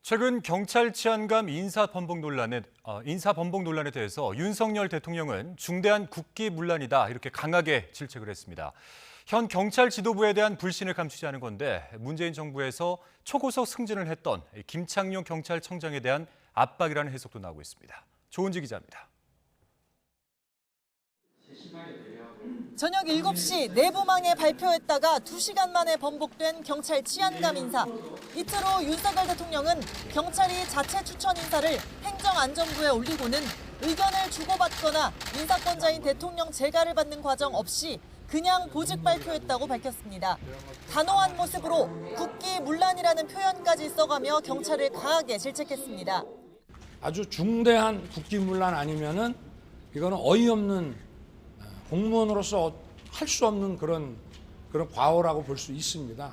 최근 경찰 치안감 인사범벅 논란에 대해서 윤석열 대통령은 중대한 국기문란이다 이렇게 강하게 질책을 했습니다. 현 경찰 지도부에 대한 불신을 감추지 않은 건데 문재인 정부에서 초고속 승진을 했던 김창룡 경찰청장에 대한 압박이라는 해석도 나오고 있습니다. 조은지 기자입니다. 저녁 7시 내부망에 발표했다가 2시간 만에 번복된 경찰 치안감 인사. 이틀 후 윤석열 대통령은 경찰이 자체 추천 인사를 행정안전부에 올리고는 의견을 주고받거나 인사권자인 대통령 재가를 받는 과정 없이 그냥 보직 발표했다고 밝혔습니다. 단호한 모습으로 국기문란이라는 표현까지 써가며 경찰을 강하게 질책했습니다. 아주 중대한 국기문란 아니면은 이거는 어이없는 공무원으로서 할 수 없는 그런 과오라고 볼 수 있습니다.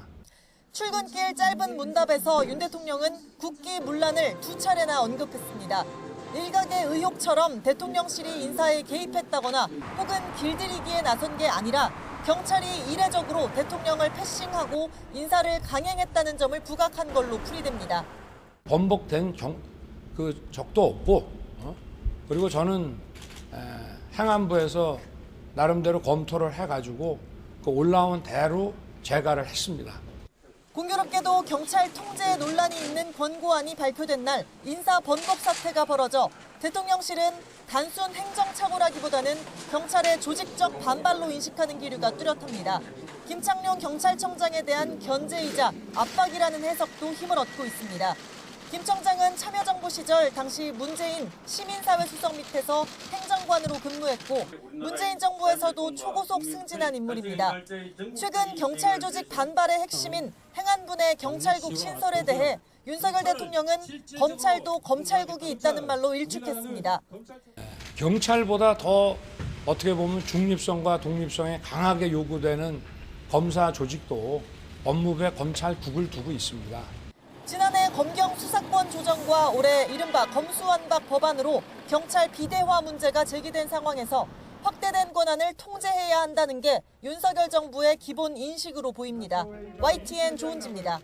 출근길 짧은 문답에서 윤 대통령은 국기문란을 2차례나 언급했습니다. 일각의 의혹처럼 대통령실이 인사에 개입했다거나 혹은 길들이기에 나선 게 아니라 경찰이 이례적으로 대통령을 패싱하고 인사를 강행했다는 점을 부각한 걸로 풀이됩니다. 번복된 적도 없고 그리고 저는 행안부에서 나름대로 검토를 해가지고 그 올라온 대로 재가를 했습니다. 공교롭게도 경찰 통제 논란이 있는 권고안이 발표된 날 인사 번복 사태가 벌어져 대통령실은 단순 행정착오라기보다는 경찰의 조직적 반발로 인식하는 기류가 뚜렷합니다. 김창룡 경찰청장에 대한 견제이자 압박이라는 해석도 힘을 얻고 있습니다. 김 청장은 참여정부 시절 당시 문재인 시민사회 수석 밑에서 행정관으로 근무했고 문재인 정부에서도 초고속 승진한 인물입니다. 최근 경찰 조직 반발의 핵심인 행안부 내 경찰국 신설에 대해 윤석열 대통령은 검찰도 검찰국이 있다는 말로 일축했습니다. 경찰보다 더 어떻게 보면 중립성과 독립성에 강하게 요구되는 검사 조직도 법무부에 검찰국을 두고 있습니다. 지난해 검경 수사권 조정과 올해 이른바 검수완박 법안으로 경찰 비대화 문제가 제기된 상황에서 확대된 권한을 통제해야 한다는 게 윤석열 정부의 기본 인식으로 보입니다. YTN 조은지입니다.